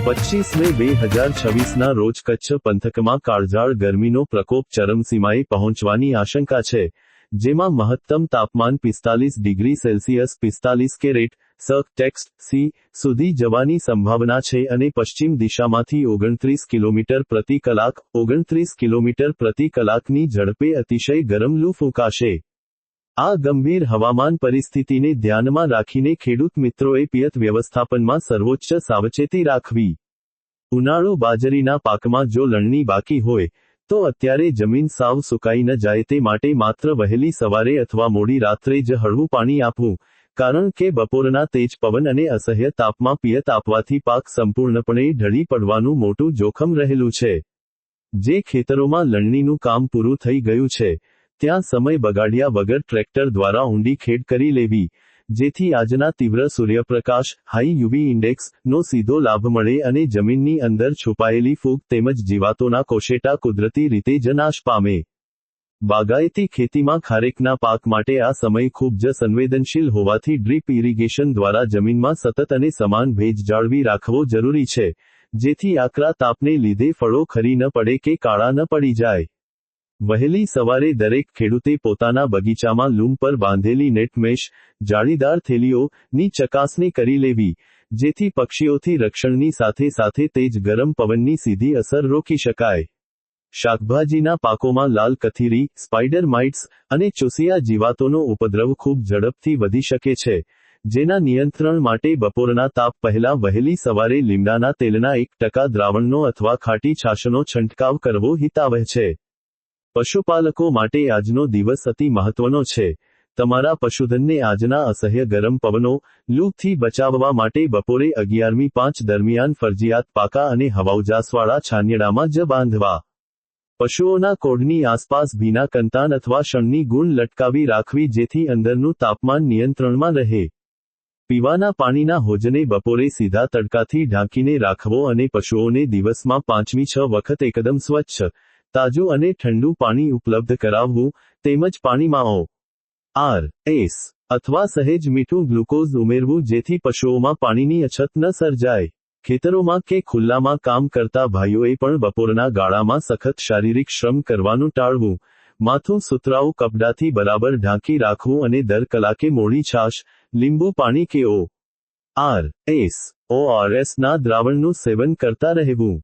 25 મે 2026ના રોજ કચ્છ પંથકમાં કાળઝાળ ગરમીનો પ્રકોપ ચરમસીમાએ પહોંચવાની આશંકા છે, જેમાં મહત્તમ તાપમાન 45 ડિગ્રી સેલ્સિયસ 45 કેરેટ ટેક્સ્ટ સી સુધી જવાની સંભાવના છે અને પશ્ચિમ દિશામાંથી 29 કિલોમીટર પ્રતિ કલાક 29 કિલોમીટર પ્રતિ કલાકની ઝડપે અતિશય ગરમ લૂ ફૂંકાશે। આ ગંભીર હવામાન પરિસ્થિતિને ધ્યાનમાં રાખીને ખેડૂત મિત્રોએ પિયત વ્યવસ્થાપનમાં સર્વોચ્ચ સાવચેતી રાખવી। ઉનાળુ બાજરીના પાકમાં જો લણણી બાકી હોય તો અત્યારે જમીન સાવ સુકાઈ ન જાય તે માટે માત્ર વહેલી સવારે અથવા મોડી રાત્રે જ હળવું પાણી આપવું, કારણ કે બપોરના તેજ પવન અને અસહ્ય તાપમાં પિયત આપવાથી પાક સંપૂર્ણપણે ઢળી પડવાનું મોટું જોખમ રહેલું છે। જે ખેતરોમાં લણણીનું કામ પૂરું થઈ ગયું છે ત્યાં સમય બગાડ્યા વગર ટ્રેક્ટર દ્વારા ઊંડી ખેડ કરી લેવી, જેથી આજના તીવ્ર સૂર્યપ્રકાશ, હાઈ યુવી ઇન્ડેક્સ નો સીધો લાભ મળે અને જમીનની અંદર છુપાયેલી ફૂગ તેમજ જીવાતોના કોશેટા કુદરતી રીતે જ નાશ પામે। બાગાયતી ખેતીમાં ખારેકના પાક માટે આ સમય ખૂબ જ સંવેદનશીલ હોવાથી ડ્રીપ ઇરિગેશન દ્વારા જમીનમાં સતત અને સમાન ભેજ જાળવી રાખવો જરૂરી છે, જેથી આકરા તાપને લીધે ફળો ખરી ન પડે કે કાળા ન પડી જાય। વહેલી સવારે દરેક ખેડૂતે પોતાના બગીચામાં લૂમ પર બાંધેલી નેટ મેશ, જાળીદાર થેલીઓની ચકાસણી કરી લેવી, જેથી પક્ષીઓથી રક્ષણની સાથે સાથે તેજ ગરમ પવનની સીધી અસર રોકી શકાય। શાકભાજીના પાકોમાં લાલ કથીરી, સ્પાઇડર માઇટ્સ અને ચૂસિયા જીવાતોનો ઉપદ્રવ ખૂબ ઝડપથી વધી શકે છે, જેના નિયંત્રણ માટે બપોરના તાપ પહેલા વહેલી સવારે લીમડાના તેલના 1% દ્રાવણનો અથવા ખાટી છાશનો છંટકાવ કરવો હિતાવહ છે। પશુપાલકો માટે આજનો દિવસ અતિ મહત્વનો છે। તમારા પશુધનને આજના અસહ્ય ગરમ પવનો, લૂથી બચાવવા માટે બપોરે 11:05 દરમિયાન ફરજિયાત પાકા અને હવાઉજાસવાળા છાનિયાડામાં જ બાંધવા। પશુઓના કોડની આસપાસ ભીના કંતાન અથવા શણની ગુણ લટકાવી રાખવી જેથી અંદરનું તાપમાન નિયંત્રણમાં રહે। પીવાના પાણીના હોજને બપોરે સીધા તડકાથી ઢાંકીને રાખવો અને પશુઓને દિવસમાં 5-6 વખત એકદમ સ્વચ્છ, તાજું અને ઠંડુ પાણી ઉપલબ્ધ કરાવવું, તેમજ પાણીમાં ORS અથવા સહેજ મીઠું ગ્લુકોઝ ઉમેરવું જેથી પશુઓમાં પાણીની અછત ન સર્જાય। ખેતરોમાં કે ખુલ્લામાં કામ કરતા ભાઈઓએ પણ બપોરના ગાળામાં સખત શારીરિક શ્રમ કરવાનું ટાળવું, માથું સુતરાઉ કપડાથી બરાબર ઢાંકી રાખવું અને દર કલાકે મોળી છાશ, લીંબુ પાણી કે ORS ના દ્રાવણનું સેવન કરતા રહેવું।